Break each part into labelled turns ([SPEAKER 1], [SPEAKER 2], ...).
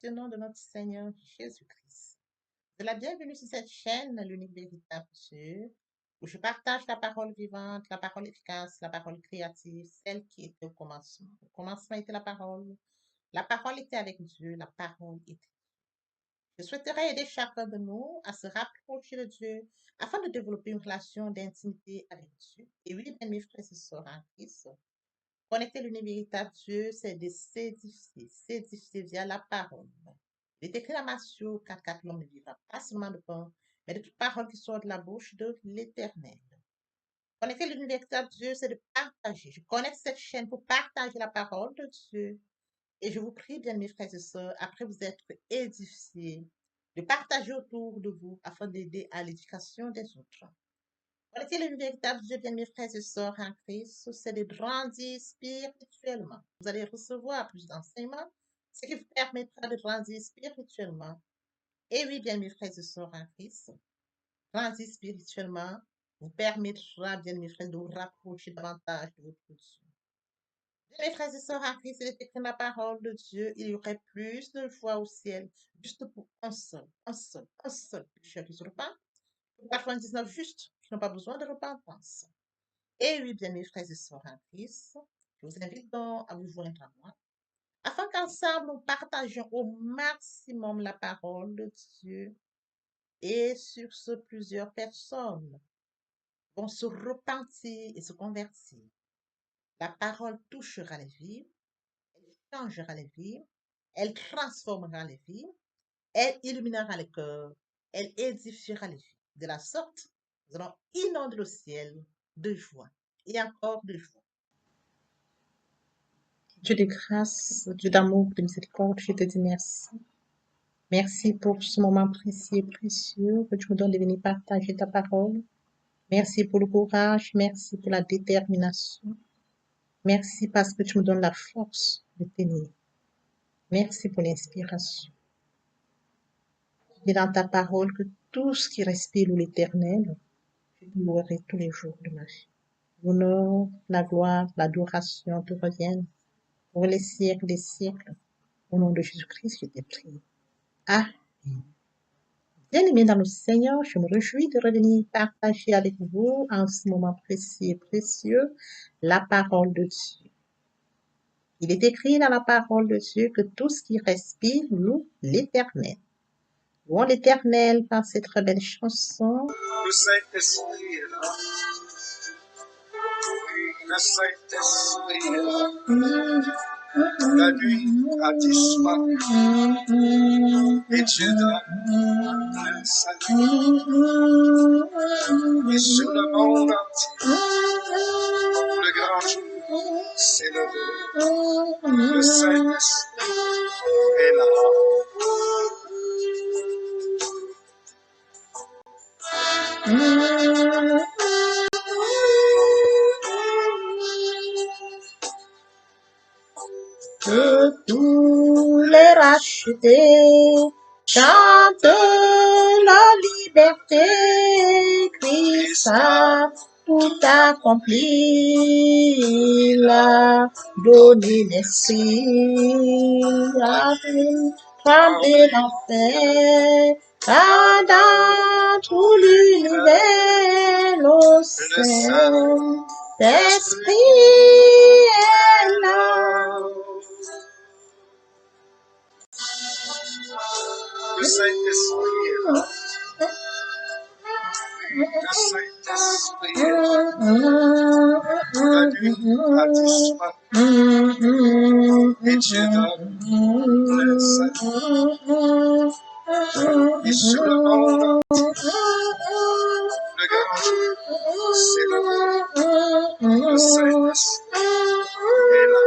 [SPEAKER 1] au nom de notre Seigneur Jésus-Christ. De la bienvenue sur cette chaîne, l'unique véritable Dieu, où je partage la parole vivante, la parole efficace, la parole créative, celle qui était au commencement. Au commencement était la parole était avec Dieu, la parole était. Je souhaiterais aider chacun de nous à se rapprocher de Dieu afin de développer une relation d'intimité avec Dieu. Et oui, bien, mes frères et sœurs en Christ, connecter l'univers véritable Dieu, c'est de s'édifier via la parole. Il est écrit dans Matthieu 4, l'homme ne vivra pas seulement de pain, mais de toute parole qui sort de la bouche de l'Éternel. Connecter l'univers véritable Dieu, c'est de partager. Je connecte cette chaîne pour partager la parole de Dieu. Et je vous prie, bien mes frères et sœurs, après vous être édifiés, de partager autour de vous afin d'aider à l'éducation des autres. Connecter le véritable Dieu, bien mes frères et sœurs en Christ, c'est de grandir spirituellement. Vous allez recevoir plus d'enseignements, ce qui vous permettra de grandir spirituellement. Et oui, bien mes frères et sœurs en Christ, grandir spirituellement vous permettra, bien mes frères, de vous rapprocher davantage de votre Dieu. Bien mes frères et sœurs en Christ, il est écrit dans la parole de Dieu, il y aurait plus de joie au ciel, juste pour un seul pécheur qui se repent. 99 justes qui n'ont pas besoin de repentance. Et oui, bien mes frères et sœurs en Christ, je vous invite donc à vous joindre à moi, afin qu'ensemble nous partagions au maximum la parole de Dieu. Et sur ce, plusieurs personnes vont se repentir et se convertir. La parole touchera les vies, elle changera les vies, elle transformera les vies, elle illuminera les cœurs, elle édifiera les vies. De la sorte, nous allons inonder le ciel de joie et encore de joie. Dieu de grâce, Dieu d'amour, de miséricorde, je te dis merci. Merci pour ce moment précieux et précieux que tu me donnes de venir partager ta parole. Merci pour le courage, merci pour la détermination. Merci parce que tu me donnes la force de tenir. Merci pour l'inspiration. Tu dis dans ta parole que tout ce qui respire l'Éternel, je te louerai tous les jours de ma vie. L'honneur, la gloire, l'adoration te reviennent pour les siècles des siècles. Au nom de Jésus-Christ, je t'ai prié. Amen. Bien-aimés dans le Seigneur, je me réjouis de revenir partager avec vous en ce moment précis et précieux la parole de Dieu. Il est écrit dans la parole de Dieu que tout ce qui respire loue l'Éternel. Louons l'Éternel par cette très belle chanson.
[SPEAKER 2] Le Saint-Esprit est là. Le Saint-Esprit est là. La nuit a disparu et Dieu donne le salut. Et sur le monde entier, le grand jour s'est levé. Le Saint-Esprit est là.
[SPEAKER 1] Que tous les rachetés chantent la liberté, Christ a tout accompli, il a donné l'esprit, a fait trembler l'enfer, car dans tout l'univers, le Saint-Esprit est là.
[SPEAKER 2] Le Saint-Esprit est là. Le Saint-Esprit est là. La nuit a disparu et Dieu donne le salut. Et sur le monde entier, le grand jour s'est levé. Le Saint-Esprit est là.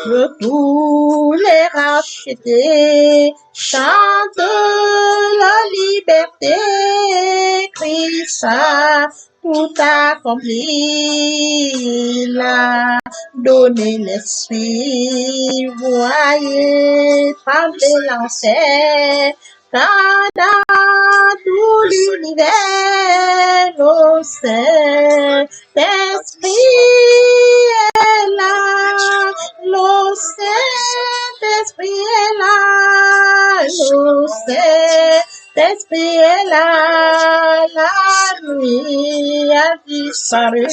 [SPEAKER 1] Que tous les rachetés chantent la liberté, Christ a tout accompli, il a donné l'esprit, voyez trembler l'enfer, car dans l'univers, le Saint-Esprit est là, le Saint-Esprit est là, le Saint-Esprit est là, la nuit a disparu,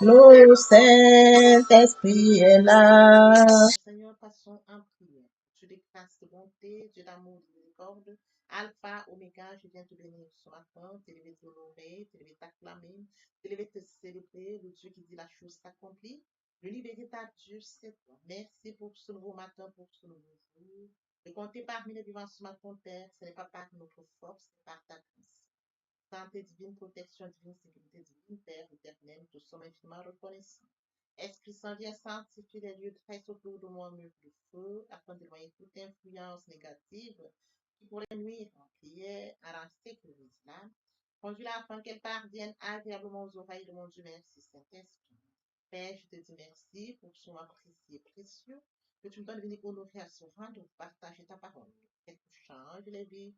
[SPEAKER 1] le Saint-Esprit est là. Seigneur, passons en prière. Dieu de grâce de bonté, Dieu d'amour, de miséricorde, Alpha, Oméga, je viens te bénir ce matin, t'élever, t'honorer, t'élever, t'acclamer, t'élever, te célébrer, le Dieu qui dit la chose s'accomplit. Le livre véritable Dieu, c'est toi. Merci pour ce nouveau matin, pour ce nouveau jour. De compter parmi les vivants ce matin, Père, ce n'est pas par notre force, c'est par ta grâce. Santé divine, protection divine, sécurité divine, Père éternel, nous sommes infiniment reconnaissants. Esprit Saint, viens sanctifier les lieux très autour de moi, mur de feu, afin d'éloigner toute influence négative qui pourrait nuire en prière à la sécurité de l'âme. Conduis-la afin qu'elle parvienne agréablement aux oreilles de mon Dieu. Merci, Saint-Esprit. Père, je te dis merci pour son apprécié et précieux, que tu me donnes de venir honorer à ce rang de partager ta parole. Qu'elle change les vies,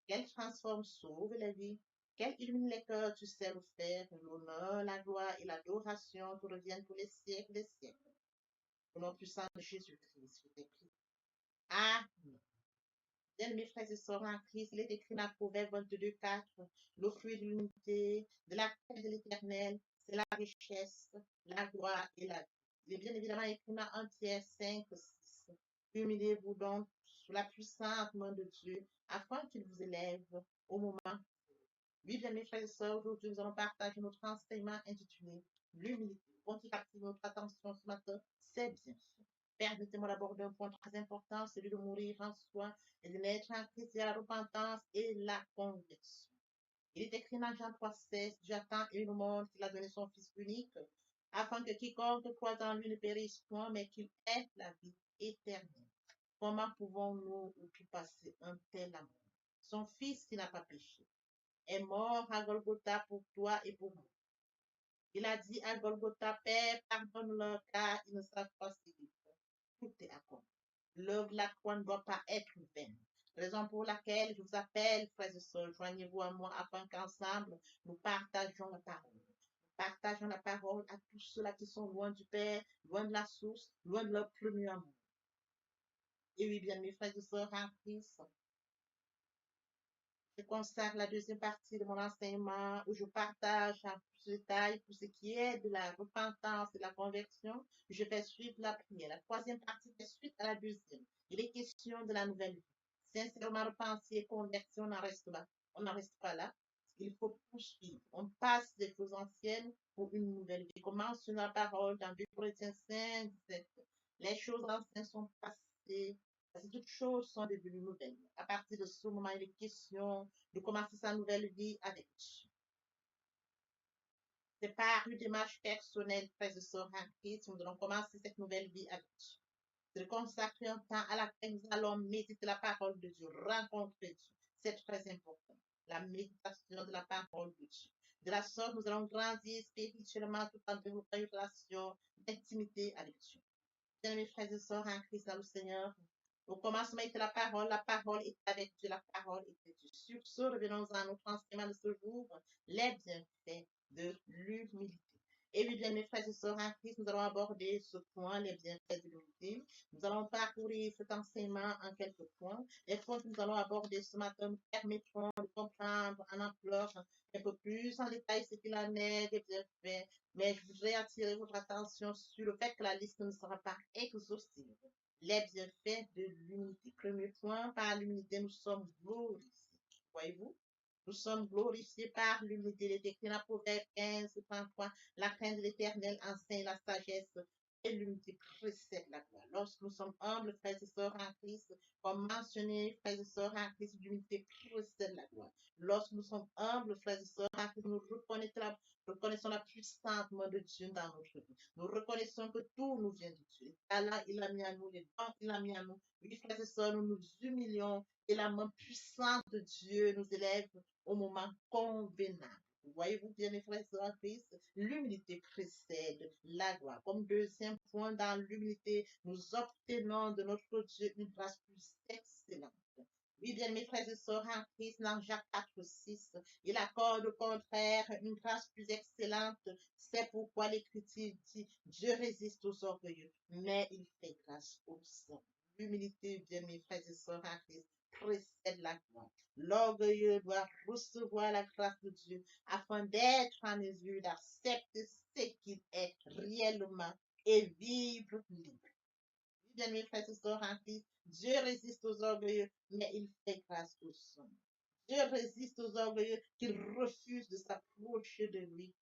[SPEAKER 1] qu'elle transforme, sauve les vies, qu'elle illumine les cœurs, tu sais le faire. L'honneur, la gloire et l'adoration te reviennent pour les siècles des siècles. Au nom puissant de Jésus-Christ, je t'ai prié. Amen. Bien, mes frères et sœurs en Christ, il est écrit dans Proverbe 22:4, le fruit de l'unité, de la paix de l'éternel, c'est la richesse, la gloire et la vie. Il est bien évidemment écrit dans 1 Pierre 5:6. Humiliez-vous donc sous la puissante main de Dieu, afin qu'il vous élève au moment. Oui, bien, mes frères et sœurs, aujourd'hui, nous allons partager notre enseignement intitulé L'humilité. Le point qui captive notre attention ce matin, c'est bien sûr. Permettez-moi d'aborder un point très important, celui de mourir en soi et de naître en Christ, c'est la repentance et la conversion. Il est écrit dans Jean 3:16, Dieu a tant aimé le monde qu'il a donné son Fils unique, afin que quiconque croit en lui ne périsse point, mais qu'il ait la vie éternelle. Comment pouvons-nous outrepaser un tel amour? Son Fils qui n'a pas péché est mort à Golgotha pour toi et pour moi. Il a dit à Golgotha, Père, pardonne-leur car ils ne savent pas ce qu'ils font. Tout est accompli. L'œuvre de la croix ne doit pas être vaine. Raison pour laquelle je vous appelle, frères et sœurs, joignez-vous à moi afin qu'ensemble nous partagions la parole. Partageons la parole à tous ceux-là qui sont loin du Père, loin de la source, loin de leur premier amour. Et oui, bien, mes frères et sœurs en Christ, je consacre la deuxième partie de mon enseignement où je partage en plus de détails pour ce qui est de la repentance et de la conversion. Je fais suivre la prière. La troisième partie fait suite à la deuxième. Il est question de la nouvelle vie. Sincèrement repenti et converti, on n'en reste pas. On n'en reste pas là. Il faut poursuivre. On passe des choses anciennes pour une nouvelle vie. Commence sur la parole dans 2 Corinthiens 5, 17. Les choses anciennes sont passées. Parce que toutes choses sont devenues nouvelles. À partir de ce moment, il est question de commencer sa nouvelle vie avec Dieu. C'est par une démarche personnelle, frères et sœurs en Christ, nous allons commencer cette nouvelle vie avec Dieu. De consacrer un temps à laquelle nous allons méditer la parole de Dieu, rencontrer Dieu. C'est très important. La méditation de la parole de Dieu. De la sorte, nous allons grandir spirituellement tout en développant une relation d'intimité avec Dieu. Bien, mes frères et sœurs en Christ dans le Seigneur, au commencement était la parole est avec Dieu, la parole était Dieu. Sur ce, revenons à notre enseignement de ce jour, les bienfaits de l'humilité. Et oui, bien, mes frères et sœurs en Christ, nous allons aborder ce point, les bienfaits de l'humilité. Nous allons parcourir cet enseignement en quelques points. Les points que nous allons aborder ce matin nous permettront de comprendre en ampleur un peu plus en détail ce qu'il en est des bienfaits, mais je voudrais attirer votre attention sur le fait que la liste ne sera pas exhaustive. Les bienfaits de l'unité. Premier point, par l'unité, nous sommes glorifiés. Voyez-vous? Nous sommes glorifiés par l'unité. Il est écrit dans Proverbe 15, 33. La crainte de l'éternel enseigne la sagesse et l'unité précède la gloire. Lorsque nous sommes humbles, frères et sœurs en Christ, comme mentionné, frères et sœurs en Christ, l'unité précède la gloire. Lorsque nous sommes humbles, frères et sœurs en Christ, nous reconnaissons la puissante main de Dieu dans notre vie. Nous reconnaissons que tout nous vient de Dieu. Allah, il a mis à nous, les dons, il a mis à nous. Oui, frères et sœurs, nous nous humilions et la main puissante de Dieu nous élève au moment convenable. Voyez-vous bien, mes frères et sœurs en Christ, l'humilité précède la gloire. Comme deuxième point, dans l'humilité, nous obtenons de notre Dieu une grâce plus excellente. Oui, bien, mes frères et sœurs en Christ, dans Jacques 4:6, il accorde au contraire une grâce plus excellente. C'est pourquoi l'Écriture dit, Dieu résiste aux orgueilleux, mais il fait grâce aux saints. L'humilité, bien, mes frères et sœurs en Christ, précède la gloire. L'orgueilleux doit recevoir la grâce de Dieu afin d'être en mesure d'accepter ce qu'il est réellement et vivre libre. Bien, mes frères et sœurs en Christ, Dieu résiste aux orgueilleux, mais il fait grâce aux saints. Dieu résiste aux orgueilleux qui refusent de s'approcher de lui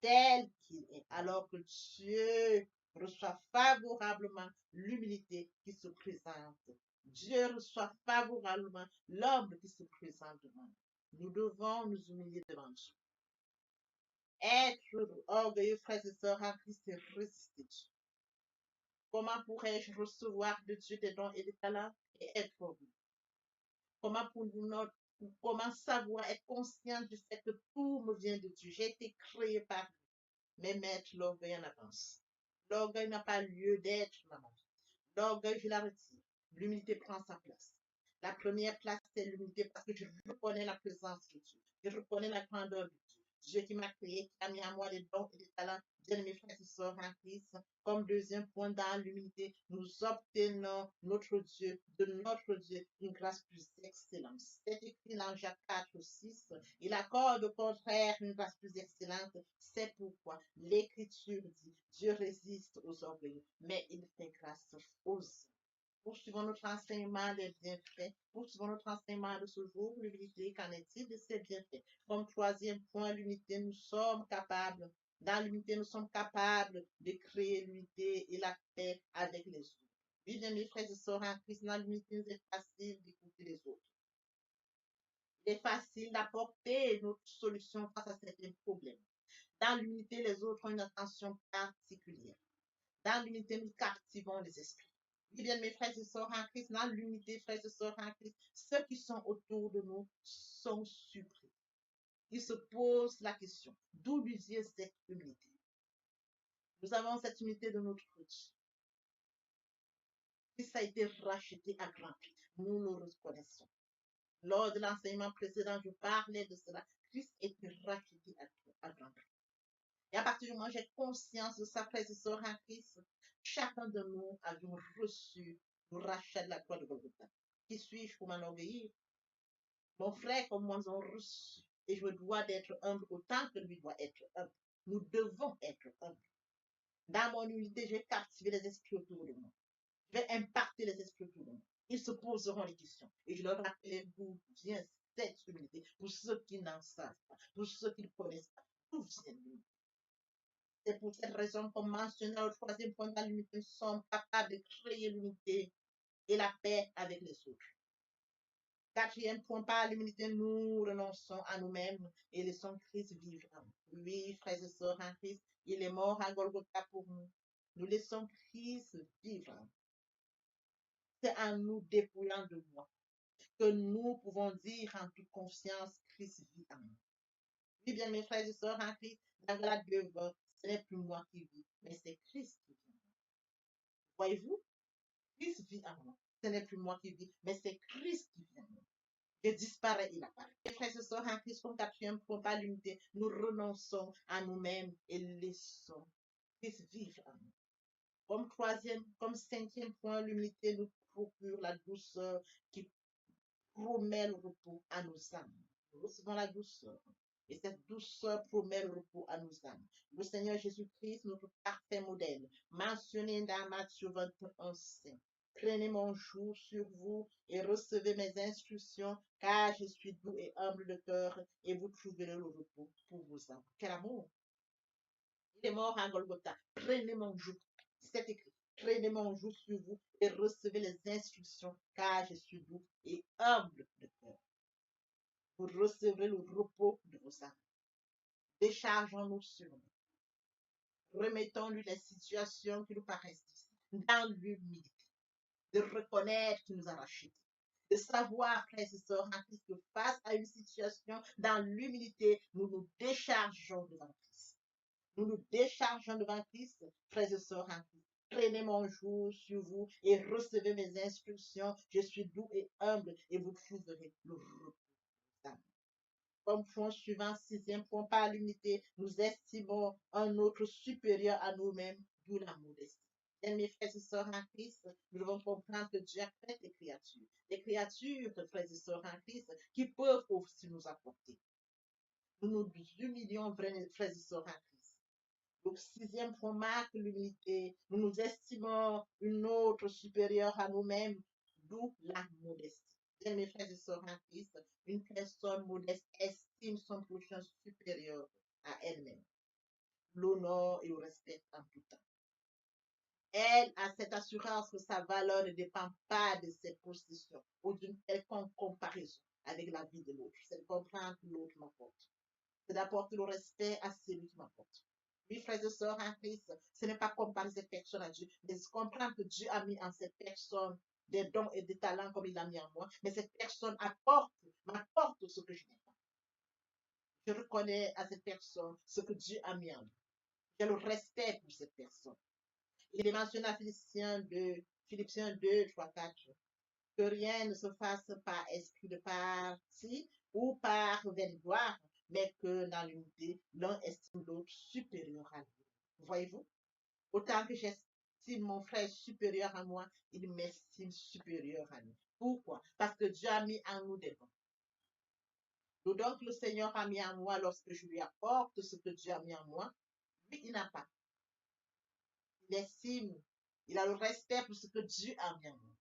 [SPEAKER 1] tel qu'il est, alors que Dieu reçoit favorablement l'humilité qui se présente. Dieu reçoit favorablement l'homme qui se présente devant nous. Nous devons nous humilier devant Dieu. Être orgueilleux, frères et sœurs en Christ, c'est résister Dieu. Comment pourrais-je recevoir de Dieu des dons et des talents et être orgueilleux? Comment comment savoir être conscient du fait que tout me vient de Dieu? J'ai été créé par lui, mais mettre l'orgueil en avance. L'orgueil n'a pas lieu d'être dans ma vie. L'orgueil, je la retire. L'humilité prend sa place. La première place, c'est l'humilité parce que je reconnais la présence de Dieu. Je reconnais la grandeur de Dieu. Dieu qui m'a créé, qui a mis à moi des dons et des talents. Bien, mes frères et sœurs en Christ, comme deuxième point dans l'humilité, nous obtenons de notre Dieu, une grâce plus excellente. C'est écrit dans Jacques 4:6. Il accorde au contraire une grâce plus excellente. C'est pourquoi l'Écriture dit, Dieu résiste aux orgueilleux, mais il fait grâce aux saints. Poursuivons notre enseignement des bienfaits. Poursuivons notre enseignement de ce jour. L'humilité, qu'en est-il de ces bienfaits? Comme troisième point, l'unité, dans l'unité, nous sommes capables de créer l'unité et la paix avec les autres. Oui, bien, mes frères et sœurs en Christ, dans l'unité, c'est facile d'écouter les autres. Il est facile d'apporter notre solution face à certains problèmes. Dans l'unité, les autres ont une attention particulière. Dans l'unité, nous captivons les esprits. Oui, bien, mes frères et sœurs en Christ, dans l'unité, frères et sœurs en Christ, ceux qui sont autour de nous sont surpris. Ils se posent la question, d'où lui vient cette unité? Nous avons cette unité de notre Dieu. Christ a été racheté à grand prix. Nous le reconnaissons. Lors de l'enseignement précédent, je parlais de cela. Christ a été racheté à grand prix. Et à partir du moment où j'ai conscience de ça, frères et sœurs en Christ, chacun de nous avons reçu le rachat de la croix de Golgotha. Qui suis-je pour m'enorgueillir? Mon frère comme moi, nous avons reçu. Et je me dois d'être humble autant que lui doit être humble. Nous devons être humbles. Dans mon humilité, je vais captiver les esprits autour de moi. Je vais impacter les esprits autour de moi. Ils se poseront les questions. Et je leur rappellerai d'où vient cette humilité. Pour ceux qui n'en savent pas, pour ceux qui ne connaissent pas, d'où vient l'humilité? C'est pour cette raison qu'on mentionne au troisième point de l'unité, nous sommes capables de créer l'unité et la paix avec les autres. Quatrième point, par l'humilité, nous renonçons à nous-mêmes et laissons Christ vivre. Oui, frères et sœurs en Christ, il est mort à Golgotha pour nous. Nous laissons Christ vivre. C'est en nous dépouillant de moi que nous pouvons dire en toute confiance, Christ vit en nous. Oui, bien, mes frères et sœurs en Christ, dans la 2:20, ce n'est plus moi qui vis, mais c'est Christ qui vit en moi. Voyez-vous, Christ vit en moi. Ce n'est plus moi qui vis, mais c'est Christ qui vit en moi. Je disparais, il apparaît. Mes frères et sœurs en Christ, comme quatrième point, par l'unité, nous renonçons à nous-mêmes et laissons Christ vivre en nous. Comme cinquième point, l'unité nous procure la douceur qui promet le repos à nos âmes. Nous recevons la douceur. Et cette douceur promet le repos à nos âmes. Le Seigneur Jésus-Christ, notre parfait modèle, mentionné dans Matthieu 21:5. Prenez mon joug sur vous et recevez mes instructions, car je suis doux et humble de cœur, et vous trouverez le repos pour vos âmes. Quel amour! Il est mort à Golgotha. Prenez mon joug. C'est écrit. Prenez mon joug sur vous et recevez les instructions, car je suis doux et humble de cœur. Vous recevrez le repos de vos âmes. Déchargeons-nous sur nous. Remettons-lui les situations qui nous paraissent difficiles, dans l'humilité, de reconnaître qu'il nous a rachetés, de savoir, frères et sœurs, que face à une situation, dans l'humilité, nous nous déchargeons devant Christ. Nous nous déchargeons devant Christ, frères et sœurs en Christ. Prenez mon joug sur vous et recevez mes instructions. Je suis doux et humble et vous trouverez le repos. Comme point suivant, sixième point, par l'unité, nous estimons un autre supérieur à nous-mêmes, d'où la modestie. Bien, mes frères et sœurs en Christ, nous devons comprendre que Dieu a fait des créatures, frères et sœurs en Christ, qui peuvent aussi nous apporter. Nous nous humilions, frères et sœurs en Christ. Donc, sixième point marque l'humilité. Nous nous estimons une autre supérieure à nous-mêmes, d'où la modestie. Bien, mes frères et sœurs en Christ, une personne modeste estime son prochain supérieur à elle-même. L'honneur et le respect en tout temps. Elle a cette assurance que sa valeur ne dépend pas de ses possessions ou d'une quelconque comparaison avec la vie de l'autre. C'est de comprendre que l'autre m'apporte. C'est d'apporter le respect à celui qui m'apporte. Oui, frères et sœurs en Christ, ce n'est pas comparer cette personne à Dieu, mais comprendre que Dieu a mis en cette personne des dons et des talents comme il a mis en moi, mais cette personne m'apporte ce que je n'ai pas. Je reconnais à cette personne ce que Dieu a mis en lui. J'ai le respect pour cette personne. Il est mentionné à Philippiens 2, 3, 4, que rien ne se fasse par esprit de parti ou par vaine gloire, mais que dans l'unité, l'un estime l'autre supérieur à lui. Voyez-vous? Autant que j'estime mon frère supérieur à moi, il m'estime supérieur à lui. Pourquoi? Parce que Dieu a mis en nous des dons. Le don que le Seigneur a mis en moi lorsque je lui apporte ce que Dieu a mis en moi, lui, il n'a pas. Il estime, il a le respect pour ce que Dieu a mis en moi.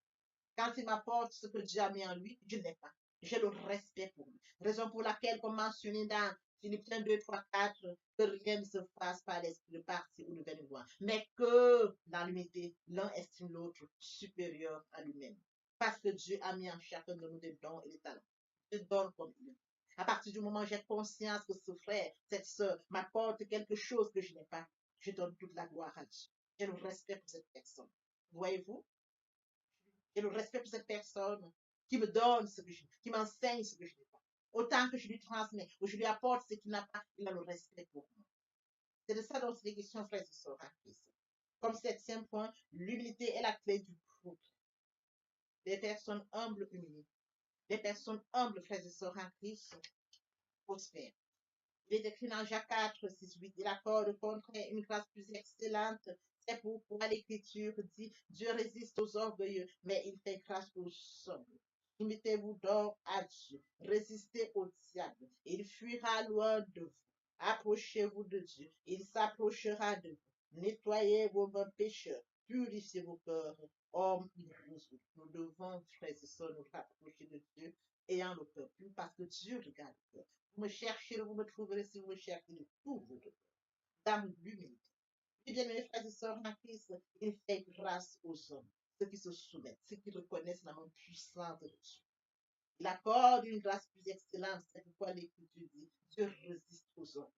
[SPEAKER 1] Quand il m'apporte ce que Dieu a mis en lui, je n'ai pas. J'ai le respect pour lui. Raison pour laquelle, comme mentionné dans Philippiens 2, 3, 4, que rien ne se fasse par l'esprit de parti ou de vaine gloire, mais que dans l'unité, l'un estime l'autre supérieur à lui-même. Parce que Dieu a mis en chacun de nous des dons et des talents. Dieu donne comme il veut. À partir du moment où j'ai conscience que ce frère, cette soeur m'apporte quelque chose que je n'ai pas, je donne toute la gloire à Dieu. J'ai le respect pour cette personne. Voyez-vous? J'ai le respect pour cette personne qui me donne ce que qui m'enseigne ce que je n'ai pas. Autant que je lui transmets ou je lui apporte ce qu'il n'a pas, il a le respect pour moi. C'est de ça dont il est question, frères et sœurs en Christ. Comme septième point, l'humilité est la clé du groupe. Les personnes humbles humiliées. Les personnes humbles, frères et sœurs en Christ, prospèrent. Il est écrit dans Jacques 4, 6, 8, il accorde contre une grâce plus excellente. C'est pourquoi l'Écriture dit, Dieu résiste aux orgueilleux, mais il fait grâce aux humbles. Soumettez-vous donc à Dieu, résistez au diable, il fuira loin de vous. Approchez-vous de Dieu, il s'approchera de vous. Nettoyez vos mains pécheurs, purifiez vos cœurs, hommes ivreux. Nous devons, frères et sœurs, nous rapprocher de Dieu, ayant le cœur pur, parce que Dieu regarde le cœur. Vous me cherchez, vous me trouverez si vous me cherchez de tout votre cœur, dans l'humilité. Et bien, mes frères et sœurs en Christ, il fait grâce aux hommes, ceux qui se soumettent, ceux qui reconnaissent la main puissante de Dieu. Il accorde une grâce plus excellente, c'est pourquoi l'Écriture dit, Dieu résiste aux hommes.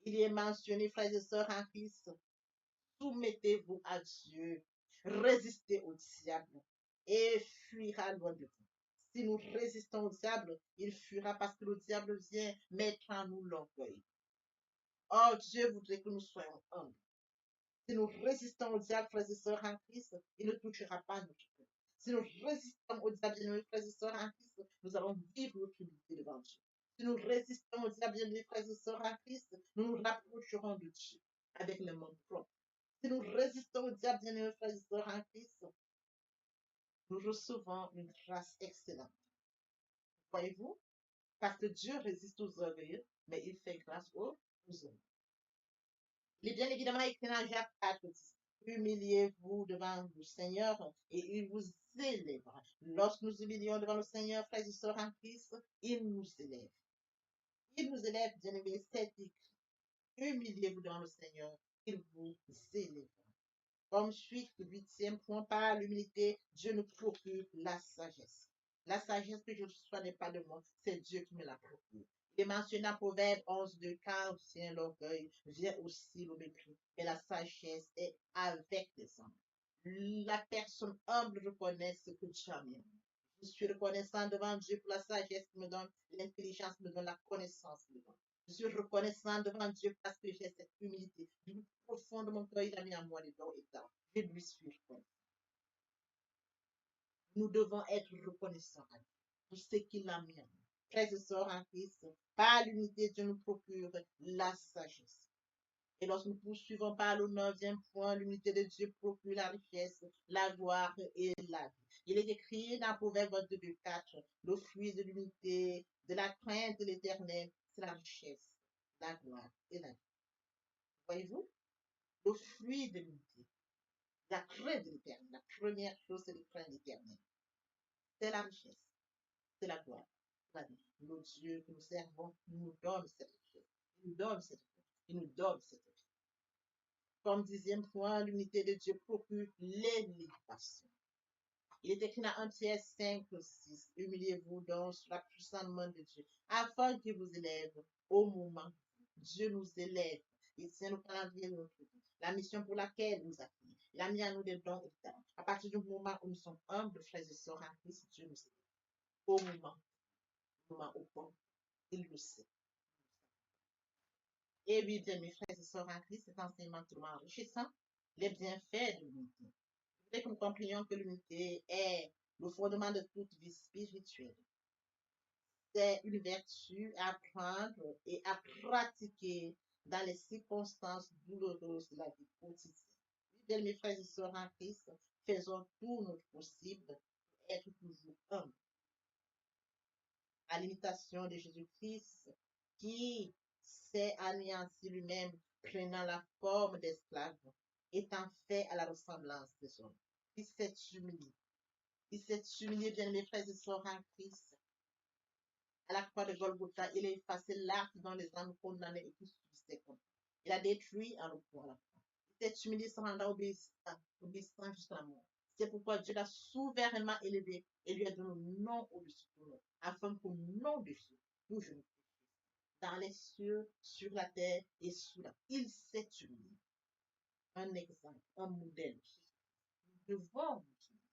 [SPEAKER 1] Il y est mentionné, frères et sœurs en Christ, soumettez-vous à Dieu, résistez au diable et fuira loin de vous. Si nous résistons au diable, il fuira parce que le diable vient mettre en nous l'orgueil. Or, Dieu voudrait que nous soyons humbles. Si nous résistons au diable, frères et sœurs en Christ, il ne touchera pas notre cœur. Si nous résistons au diable, bien-aimés frères et sœurs en Christ, nous allons vivre notre humilité devant Dieu. Si nous résistons au diable, bien-aimés frères et sœurs en Christ, nous nous rapprocherons de Dieu avec les mains propres. Si nous résistons au diable, bien-aimés frères et sœurs en Christ, nous recevons une grâce excellente. Voyez-vous? Parce que Dieu résiste aux orgueilleux, mais il fait grâce aux hommes. Il est bien évidemment écrit dans Jacques 4, 10. Humiliez-vous devant le Seigneur et il vous élèvera. Lorsque nous humilions devant le Seigneur, frères et sœurs en Christ, il nous élève. Il nous élève, bien-aimés, c'est écrit. Humiliez-vous devant le Seigneur, il vous élèvera. Comme suite, huitième point, par l'humilité, Dieu nous procure la sagesse. La sagesse que je reçois n'est pas de moi, c'est Dieu qui me la procure. Il est mentionné dans Proverbe 11, 2, car vient l'orgueil, vient aussi le mépris, mais la sagesse est avec les hommes. La personne humble reconnaît ce que Dieu a mis. Je suis reconnaissant devant Dieu pour la sagesse qu'il me donne, l'intelligence qu'il me donne, la connaissance qu'il me donne. Je suis reconnaissant devant Dieu parce que j'ai cette humilité. Du profond de mon cœur, il a mis en moi les dons et talents. Je lui suis reconnaissant. Nous devons être reconnaissants à Dieu pour ce qu'il a mis en nous. Frères et sœurs en Christ, par l'unité, Dieu nous procure la sagesse. Et lorsque nous poursuivons par le 9e point, l'unité de Dieu procure la richesse, la gloire et la vie. Il est écrit dans Proverbe 22:4, le fruit de l'unité, de la crainte de l'éternel, c'est la richesse, la gloire et la vie. Voyez-vous, le fruit de l'unité, la crainte de l'éternel. La première chose, c'est la crainte de l'éternel. C'est la richesse, c'est la gloire, la vie. Le Dieu que nous servons nous donne cette richesse. Il nous donne cette richesse. Il nous donne cette richesse. Comme 10e point, l'unité de Dieu procure l'élévation. Il est écrit dans 1 Pierre 5, 6. Humiliez-vous donc sous la puissante main de Dieu, afin qu'il vous élève au moment. Dieu nous élève. Il tient nous par la notre vie. La mission pour laquelle nous a pris. Il a mis à nous des dons et des talents. À partir du moment où nous sommes humbles, frères et sœurs en Christ, Dieu nous élève. Au moment opportun, il le sait. Et oui, bien, mes frères et sœurs en Christ, cet enseignement tout enrichissant, les bienfaits de l'unité. Je voudrais que nous comprenions que l'unité est le fondement de toute vie spirituelle. C'est une vertu à apprendre et à pratiquer dans les circonstances douloureuses de la vie quotidienne. Bien, mes frères et sœurs en Christ, faisons tout notre possible pour être toujours humbles. À l'imitation de Jésus-Christ, qui s'est anéanti lui-même, prenant la forme d'esclave, étant fait à la ressemblance des hommes. Il s'est humilié. Il s'est humilié, bien mes frères et sœurs en Christ. À la croix de Golgotha, il a effacé l'acte dont les âmes condamnées et qui subsistaient contre. Il a détruit en le point la croix. Il s'est humilié, se rendant obéissant jusqu'à la mort. C'est pourquoi Dieu l'a souverainement élevé et lui a donné un nom au-dessus de tout nom, afin qu'au nom de Jésus, tout genou dans les cieux, sur la terre et sous la terre. Il s'est humilié. Un exemple, un modèle. Nous devons nous humilier.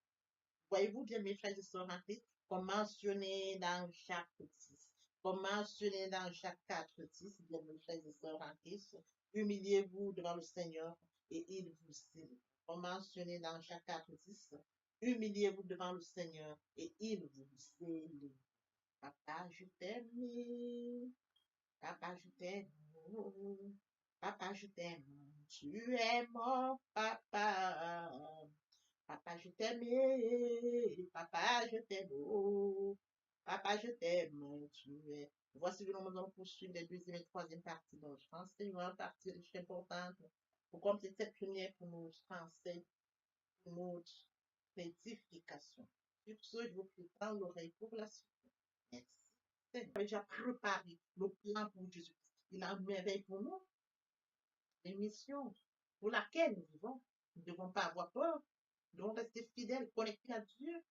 [SPEAKER 1] Voyez-vous bien, mes frères et sœurs en Christ, comme mentionné dans Jacques 10, comme mentionné dans Jacques 4:10, bien, mes frères et sœurs en Christ, humiliez-vous devant le Seigneur et il vous élève. Comme mentionné dans Jacques 4:10, humiliez-vous devant le Seigneur et il vous élève. Papa, je t'aime. Papa, je t'aime. Papa, je t'aime. Tu es mon papa. Papa, je t'aime. Papa, je t'aime. Papa, je t'aime. Tu es. Voici que nous allons poursuivre les deuxième et troisième parties de notre enseignement, partie riche importante, pour compléter cette première pour notre français, pour notre édification. Sur ce, je vous prie dans l'oreille pour la suite. Merci. Seigneur a déjà préparé le plan pour Jésus. Il a une merveille pour nous, une mission pour laquelle nous vivons. Nous ne devons pas avoir peur. Nous devons rester fidèles, connectés à Dieu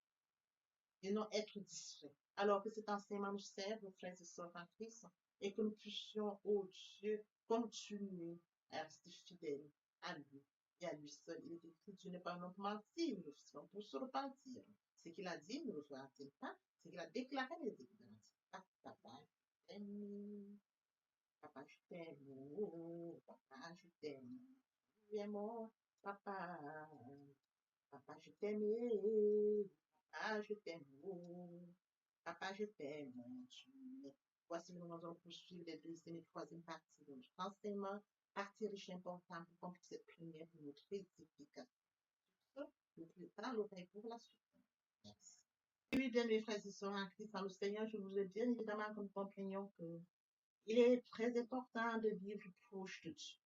[SPEAKER 1] et non être distraits. Alors que cet enseignement nous serve, frères et sœurs en Christ, et que nous puissions, oh Dieu, continuer à rester fidèles à lui et à lui seul. Il est écrit, Dieu n'est pas un homme pour mentir, nous sommes pour se repentir. Ce qu'il a dit, ne le fera-t-il pas? Ce qu'il a déclaré, ne le déclarera-t-il pas? Papa, je t'aime. Papa, je t'aime. Oh, papa, je t'aime. Tu es mon papa. Papa, je t'aime. Papa, je t'aime. Oh, papa, je t'aime. Voici, nous allons poursuivre les deuxième et troisième parties de notre enseignement. Partie riche importante pour compléter cette première pour notre édification. Sur ce, nous préparons l'oreille pour la suite. Merci. Oui, bien, mes frères et sœurs en Christ, dans le Seigneur, je vous ai bien évidemment que nous comprenions que il est très important de vivre proche de Dieu.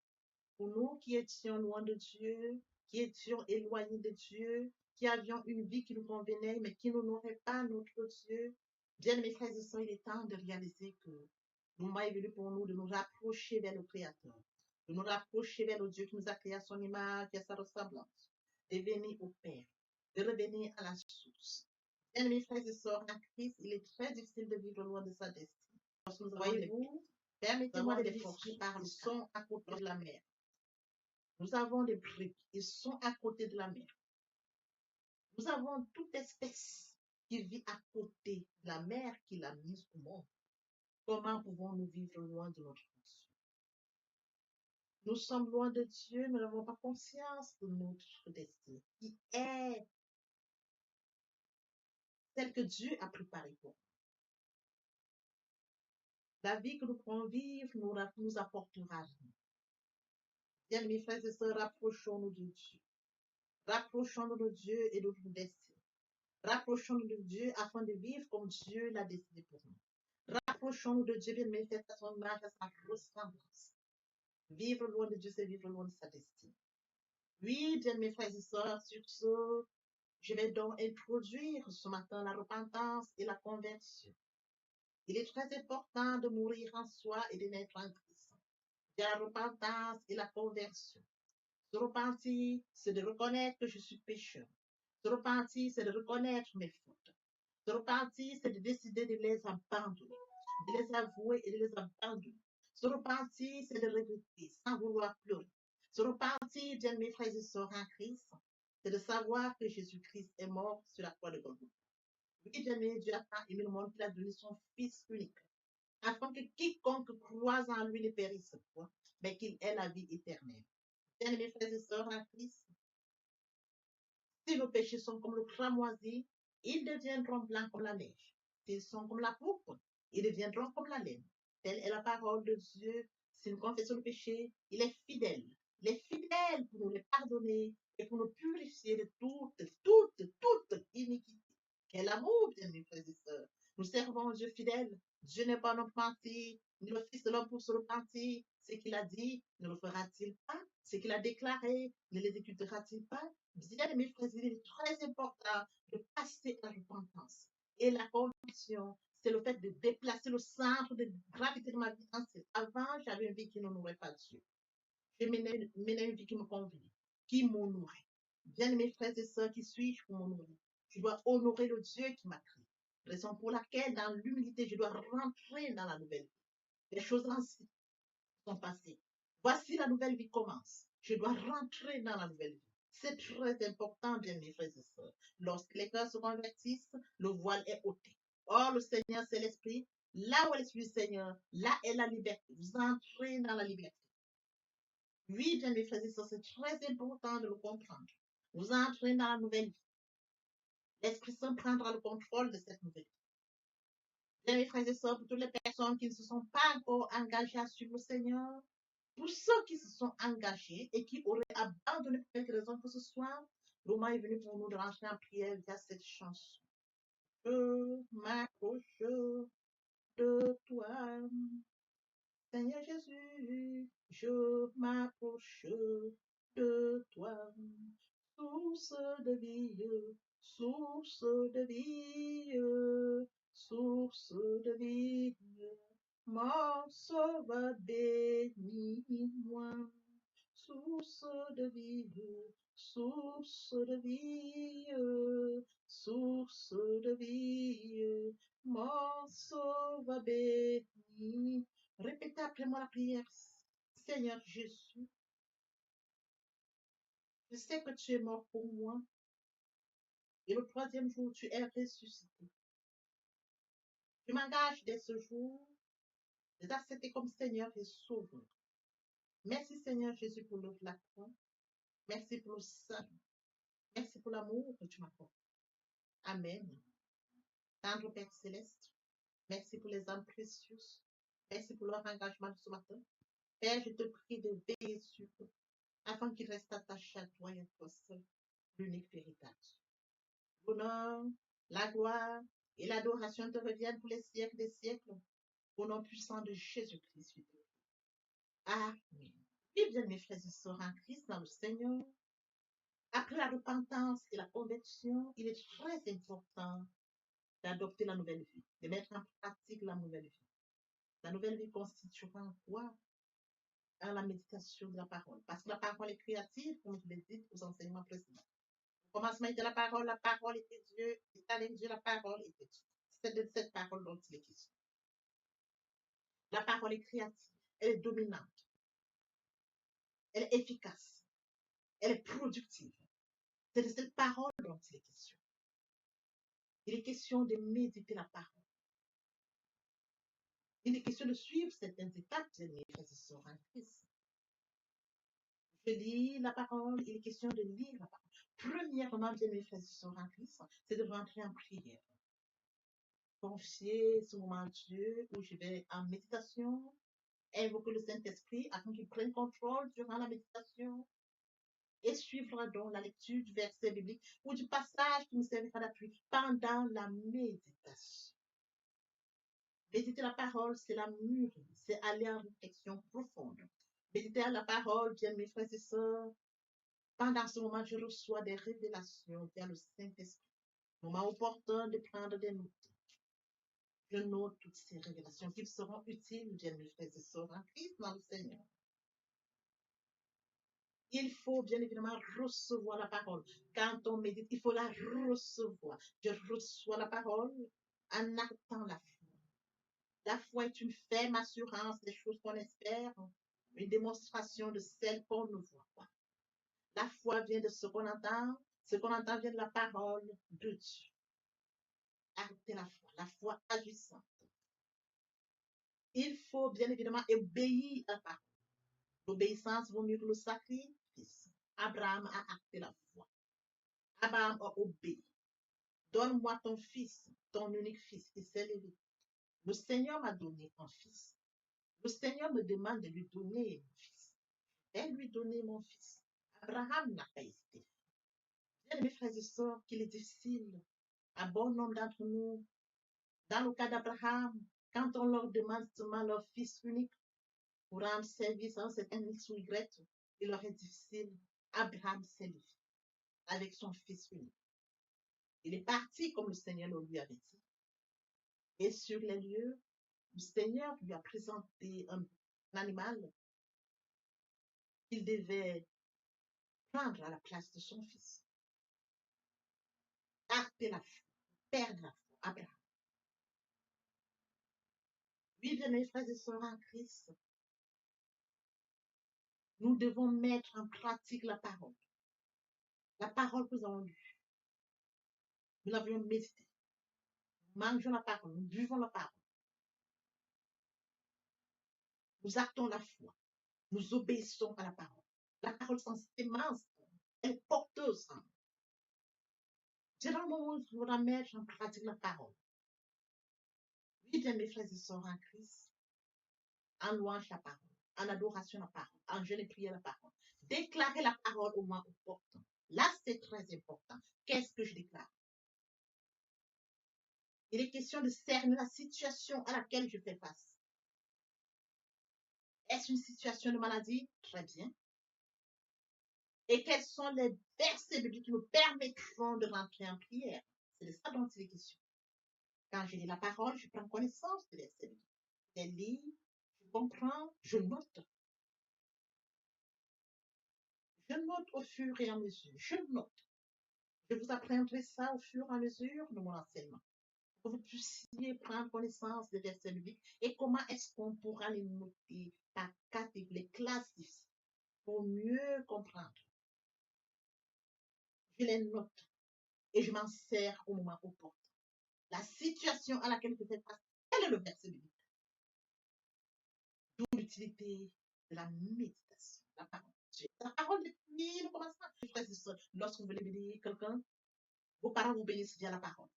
[SPEAKER 1] Pour nous qui étions loin de Dieu, qui étions éloignés de Dieu, qui avions une vie qui nous convenait, mais qui n'honorait pas notre Dieu, bien mes frères et sœurs, il est temps de réaliser que le moment est venu pour nous de nous rapprocher vers le Créateur, de nous rapprocher vers le Dieu qui nous a créé à son image et à sa ressemblance, de venir au Père, de revenir à la source. Bien mes frères et sœurs, en Christ, il est très difficile de vivre loin de sa destinée. Voyez-vous, permettez-moi de les forcer par le son à côté de la mer. Nous avons des brebis, ils sont à côté de la mer. Nous avons toute espèce qui vit à côté de la mer qu'il a mise au monde. Comment pouvons-nous vivre loin de notre nation? Nous sommes loin de Dieu, nous n'avons pas conscience de notre destin, qui est celle que Dieu a préparée pour nous. La vie que nous pourrons vivre nous apportera vie. Bien, mes frères et sœurs, rapprochons-nous de Dieu. Rapprochons-nous de Dieu et de notre destin. Rapprochons-nous de Dieu afin de vivre comme Dieu l'a décidé pour nous. Rapprochons-nous de Dieu, bien, mes frères, à son image, à sa ressemblance. Vivre loin de Dieu, c'est vivre loin de sa destinée. Oui, bien, mes frères et sœurs, sur ce, je vais donc introduire ce matin la repentance et la conversion. Il est très important de mourir en soi et de naître en Christ. Il y a la repentance et la conversion. Se repentir, c'est de reconnaître que je suis pécheur. Se repentir, c'est de reconnaître mes fautes. Se repentir, c'est de décider de les abandonner, de les avouer et de les abandonner. Se repentir, c'est de regretter sans vouloir pleurer. Se repentir, bien mes frères et sœurs en Christ, c'est de savoir que Jésus-Christ est mort sur la croix de Golgotha. Oui, bien aimé, Dieu a tant aimé le monde qu'il a donné son Fils unique, afin que quiconque croise en lui ne périsse point, mais qu'il ait la vie éternelle. Bien mes frères et sœurs en Christ, si nos péchés sont comme le cramoisi, ils deviendront blancs comme la neige. S'ils sont comme la pourpre, ils deviendront comme la laine. Telle est la parole de Dieu. Si nous confessons le péché, il est fidèle. Il est fidèle pour nous les pardonner et pour nous purifier de toute iniquité. Quel amour, bien mes frères et sœurs. Nous servons un Dieu fidèle. Dieu n'est pas notre menti, ni le Fils de l'homme pour se repentir. Ce qu'il a dit, ne le fera-t-il pas? Ce qu'il a déclaré, ne l'exécutera-t-il pas? Bien, mes frères, il est très important de passer à la repentance. Et la conviction, c'est le fait de déplacer le centre de gravité de ma vie entière. Avant, j'avais une vie qui n'honorait pas Dieu. Je menais une vie qui me convenait, qui m'honorait. Bien, mes frères et sœurs, qui suis-je pour m'honorer? Je dois honorer le Dieu qui m'a créé. Raison pour laquelle, dans l'humilité, je dois rentrer dans la nouvelle vie. Les choses anciennes sont passées. Voici la nouvelle vie commence. Je dois rentrer dans la nouvelle vie. C'est très important, bien mes frères et sœurs. Lorsque les cœurs se convertissent, le voile est ôté. Or, le Seigneur, c'est l'Esprit. Là où est l'Esprit du Seigneur, là est la liberté. Vous entrez dans la liberté. Oui, bien mes frères et sœurs, c'est très important de le comprendre. Vous entrez dans la nouvelle vie. L'Esprit Saint prendra le contrôle de cette nouvelle vie. Bien mes frères et sœurs, pour toutes les personnes qui ne se sont pas encore engagées à suivre le Seigneur, pour ceux qui se sont engagés et qui auraient abandonné pour quelque raison que ce soit, le moment est venu pour nous de rentrer en prière via cette chanson. Je m'approche de toi, Seigneur Jésus, je m'approche de toi, source de vie, source de vie, source de vie. Mon sauveur bénis-moi, source de vie, source de vie, source de vie, mon sauveur bénis. Répétez après moi la prière. Seigneur Jésus, je sais que tu es mort pour moi et le troisième jour tu es ressuscité. Je m'engage dès ce jour de t'accepter comme Seigneur et Sauveur. Merci Seigneur Jésus pour l'œuvre de la croix. Merci pour le salut. Merci pour l'amour que tu m'apportes. Amen. Tendre Père Céleste, merci pour les âmes précieuses. Merci pour leur engagement de ce matin. Père, je te prie de veiller sur eux afin qu'ils restent attachés à toi et à toi seul, l'unique véritable. L'honneur, la gloire et l'adoration te reviennent pour les siècles des siècles. Au nom puissant de Jésus-Christ. Amen. Et bien, mes frères et sœurs en Christ, dans le Seigneur, après la repentance et la conversion, il est très important d'adopter la nouvelle vie, de mettre en pratique la nouvelle vie. La nouvelle vie constituera quoi? À la méditation de la parole. Parce que la parole est créative, comme je l'ai dit aux enseignements précédents. Au commencement était la parole était Dieu, et avec Dieu, la parole était Dieu. C'est de cette parole dont il est question. La parole est créative, elle est dominante, elle est efficace, elle est productive. C'est de cette parole dont il est question. Il est question de méditer la parole. Il est question de suivre certaines étapes de mes frères et sœurs en Christ. Je lis la parole, il est question de lire la parole. Premièrement, bien mes frères et sœurs en Christ, c'est de rentrer en prière. Confier ce moment à Dieu où je vais en méditation, invoquer le Saint-Esprit afin qu'il prenne contrôle durant la méditation et suivre donc la lecture du verset biblique ou du passage qui nous servira d'appui pendant la méditation. Méditer la parole, c'est la mûrir, c'est aller en réflexion profonde. Méditer la parole, bien mes frères et sœurs, pendant ce moment, je reçois des révélations via le Saint-Esprit. Moment opportun de prendre des notes. Je note toutes ces révélations qui seront utiles, bien mes frères et sœurs, en Christ dans le Seigneur. Il faut bien évidemment recevoir la parole. Quand on médite, il faut la recevoir. Je reçois la parole en actant la foi. La foi est une ferme assurance des choses qu'on espère, une démonstration de celles qu'on ne voit pas. La foi vient de ce qu'on entend vient de la parole de Dieu. Acter la foi agissante. Il faut bien évidemment obéir à la parole. L'obéissance vaut mieux que le sacrifice. Abraham a acté la foi. Abraham a obéi. Donne-moi ton fils, ton unique fils, qui s'est levé. Le Seigneur m'a donné un fils. Le Seigneur me demande de lui donner mon fils. Je vais lui donner mon fils. Abraham n'a pas hésité. Bien, mes frères et sœurs, qu'il est difficile, à bon nombre d'entre nous, dans le cas d'Abraham, quand on leur demande seulement leur fils unique pour rendre service à un certain X ou Y, il leur est difficile. Abraham s'est levé avec son fils unique. Il est parti comme le Seigneur le lui avait dit. Et sur les lieux, le Seigneur lui a présenté un animal qu'il devait prendre à la place de son fils. Acter la foi, perdre la foi, Abraham. Oui, bien mes frères et sœurs en Christ, nous devons mettre en pratique la parole. La parole que nous avons lue. Nous l'avions méditée. Nous mangeons la parole, nous buvons la parole. Nous actons la foi. Nous obéissons à la parole. La parole sans sémence, elle est porteuse. C'est dans le moment où il faudra mettre en pratique la parole. Oui, bien mes frères et sœurs en Christ, en louange la parole, en adoration la parole, en jeûne et prière la parole. Déclarer la parole au moins opportun. Là, c'est très important. Qu'est-ce que je déclare? Il est question de cerner la situation à laquelle je fais face. Est-ce une situation de maladie? Très bien. Et quels sont les versets bibliques qui me permettront de rentrer en prière? C'est de ça dont il est question. Quand je lis la parole, je prends connaissance des versets bibliques. Je les lis, je comprends, je note. Je note au fur et à mesure. Je note. Je vous apprendrai ça au fur et à mesure de mon enseignement. Pour que vous puissiez prendre connaissance des versets bibliques et comment est-ce qu'on pourra les noter par catégorie, les classifier pour mieux comprendre. Je les note et je m'en sers au moment opportun. La situation à laquelle je fais face, quel est le verset biblique? D'où l'utilité de la méditation, la parole de Dieu. La parole depuis le commencement. Lorsque vous voulez bénir quelqu'un, vos parents vous bénissent via la parole.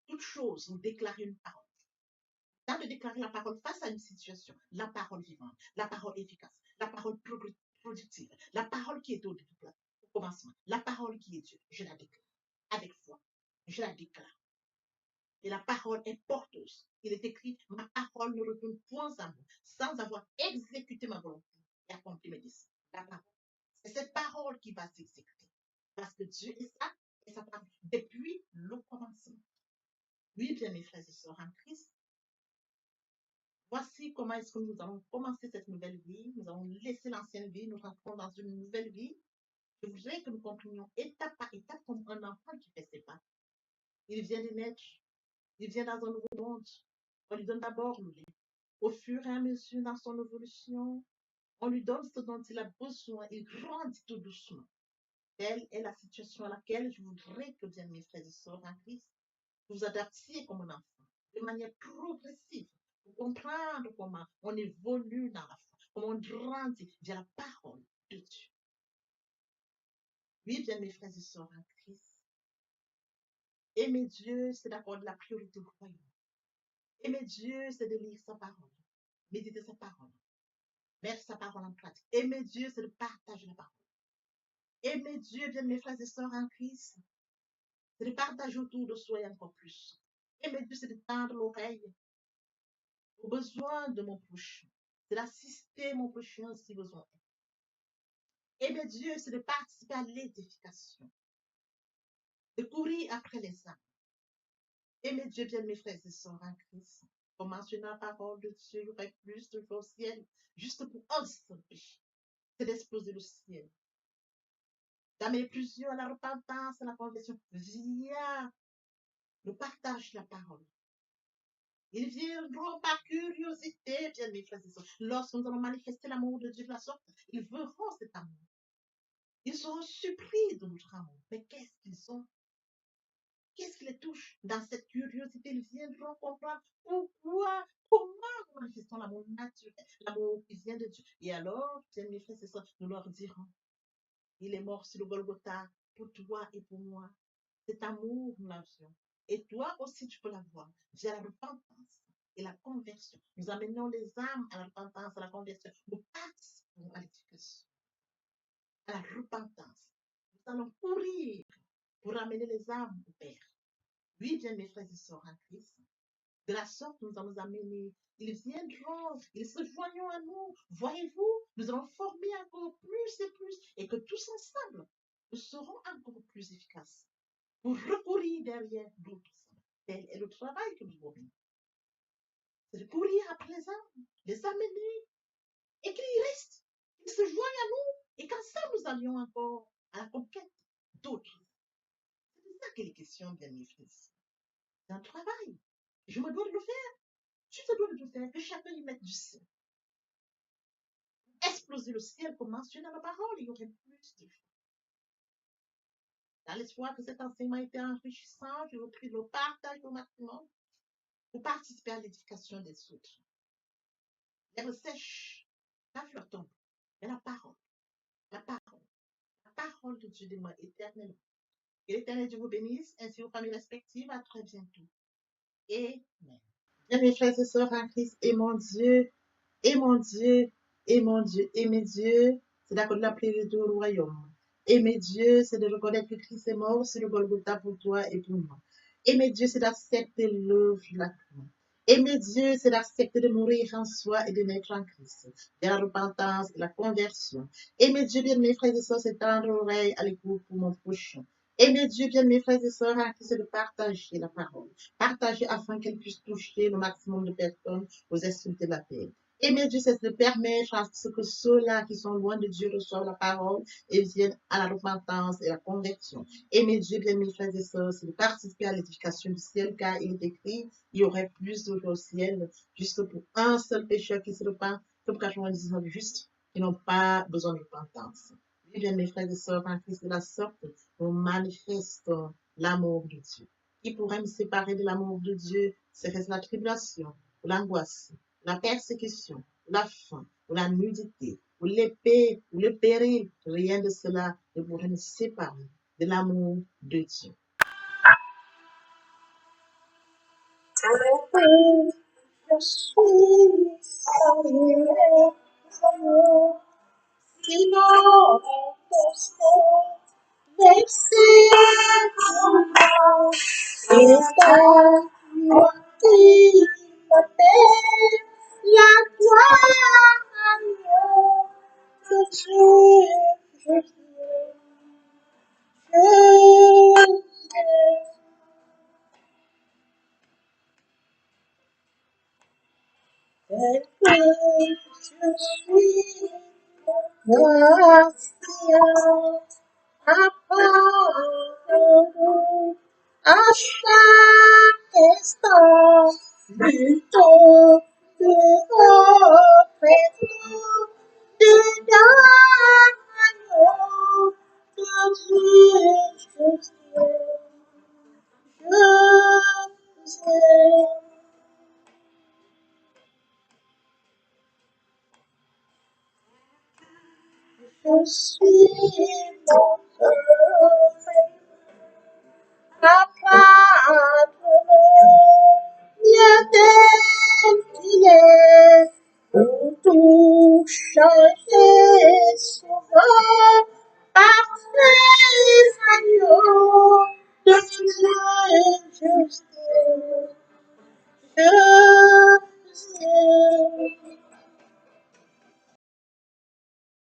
[SPEAKER 1] Toute chose, vous déclarez une parole. Dans de déclarer la parole face à une situation, la parole vivante, la parole efficace, la parole productive, la parole qui est au commencement, la parole qui est Dieu, je la déclare avec foi. Je la déclare. Et la parole est porteuse. Il est écrit, ma parole ne retourne point à moi, sans avoir exécuté ma volonté et accompli mes désirs. La parole. C'est cette parole qui va s'exécuter. Parce que Dieu est ça, et sa parole, depuis le commencement. Oui, bien mes frères et sœurs en Christ, voici comment est-ce que nous allons commencer cette nouvelle vie. Nous allons laisser l'ancienne vie, nous rentrons dans une nouvelle vie. Je voudrais que nous comprenions étape par étape comme un enfant qui fait ses pas. Il vient de naître. Il vient dans un nouveau monde. On lui donne d'abord le lait. Au fur et à mesure dans son évolution, on lui donne ce dont il a besoin. Il grandit tout doucement. Telle est la situation à laquelle je voudrais que, bien mes frères et sœurs en Christ, vous adaptiez comme un enfant, de manière progressive, pour comprendre comment on évolue dans la foi, comment on grandit via la parole de Dieu. Oui, bien mes frères et sœurs en Christ. Aimer Dieu, c'est d'accorder la priorité au royaume. Aimer Dieu, c'est de lire sa parole, méditer sa parole, mettre sa parole en pratique. Aimer Dieu, c'est de partager la parole. Aimer Dieu, bien mes frères et sœurs en Christ, c'est de partager autour de soi et encore plus. Aimer Dieu, c'est de tendre l'oreille aux besoins de mon prochain. C'est d'assister mon prochain si besoin est. Aimer Dieu, c'est de participer à l'édification, de courir après les âmes. Aimer Dieu, bien mes frères et sœurs en Christ. Comme mentionné la parole de Dieu, il y aurait plus de au ciel, juste pour un seul péché. C'est d'exploser le ciel. D'amener plusieurs à la repentance, à la conversion, via le partage de la parole. Ils viendront par curiosité, bien mes frères et sœurs. Lorsque nous allons manifester l'amour de Dieu de la sorte, ils verront cet amour. Ils seront surpris de notre amour. Mais qu'est-ce qu'ils ont? Qu'est-ce qui les touche? Dans cette curiosité, ils viendront comprendre pourquoi, comment nous manifestons l'amour naturel, l'amour qui vient de Dieu. Et alors, bien mes frères et sœurs, nous leur dirons, il est mort sur le Golgotha pour toi et pour moi. Cet amour, nous l'avions. Et toi aussi, tu peux l'avoir. J'ai la repentance et la conversion. Nous amenons les âmes à la repentance, à la conversion. Nous participons à l'éducation, à la repentance. Nous allons courir pour amener les âmes au Père. Oui, bien mes frères et sœurs en Christ. De la sorte, nous allons amener. Ils viendront, ils se joignent à nous. Voyez-vous, nous allons former encore plus et plus. Et que tous ensemble, nous serons encore plus efficaces pour recourir derrière d'autres. Tel est le travail que nous avons. C'est de courir après les amener, et qu'ils restent, qu'ils se joignent à nous, et qu'ensemble nous allions encore à la conquête d'autres. C'est ça qu'il est question, bien mes frères. C'est un travail. Je me dois de le faire. Tu te dois de le faire, que chacun y mette du sien. Exploser le ciel, comme mentionné dans la parole, il y aurait plus de vie. Dans l'espoir que cet enseignement était enrichissant, je vous prie de le partager au maximum pour participer à l'édification des autres. L'herbe sèche, la fleur tombe, mais la parole de Dieu demeure éternellement. Que l'Éternel Dieu vous bénisse, ainsi vos familles respectives. À très bientôt. Amen. Bien, mes frères et sœurs en Christ, et mon Dieu, et mon Dieu, et mon Dieu, aimer Dieu, c'est d'accorder la priorité au royaume. Aimer Dieu, c'est de reconnaître que Christ est mort sur le Golgotha pour toi et pour moi. Aimer Dieu, c'est d'accepter l'œuvre de la croix. Aimer Dieu, c'est d'accepter de mourir en soi et de naître en Christ. De la repentance et la conversion. Aimer Dieu, bien mes frères et sœurs, c'est tendre l'oreille à l'écoute pour mon prochain. Aimer Dieu, bien mes frères et sœurs, c'est de partager la parole. Partager afin qu'elle puisse toucher le maximum de personnes aux insultes de la paix. Aimer Dieu, c'est de permettre à ce que ceux-là qui sont loin de Dieu reçoivent la parole et viennent à la repentance et à la conversion. Aimer Dieu, bien mes frères et sœurs, c'est de participer à l'édification du ciel, car il est écrit, il y aurait plus de au ciel, juste pour un seul pécheur qui se repent, comme 99 justes qui n'ont pas besoin de repentance. Oui, bien mes frères et sœurs, en Christ de la sorte, nous manifestons l'amour de Dieu. Qui pourrait me séparer de l'amour de Dieu? Serait-ce la tribulation, ou l'angoisse, la persécution, la faim, ou la nudité, ou l'épée, ou le péril? Rien de cela ne pourrait nous séparer de l'amour de Dieu.
[SPEAKER 2] Je suis sinon, et la gloire de Dieu, Je suis changer souvent par tes agneaux de Dieu justice. Je